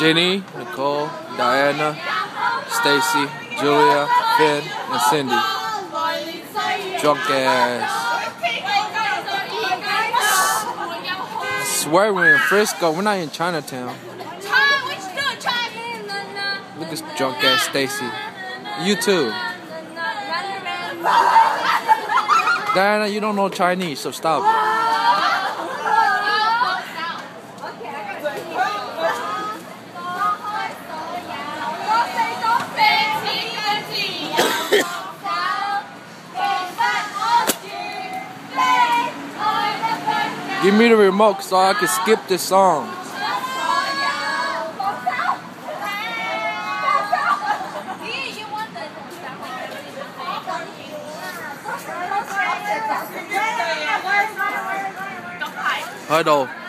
Jenny, Nicole, Diana, Stacy, Julia, Finn, and Cindy. Drunk ass. I swear we're in Frisko. We're not in Chinatown. Look at this drunk ass Stacy. You too. Diana, you don't know Chinese, so stop. Give me the remote so I can skip this song. Hi, though.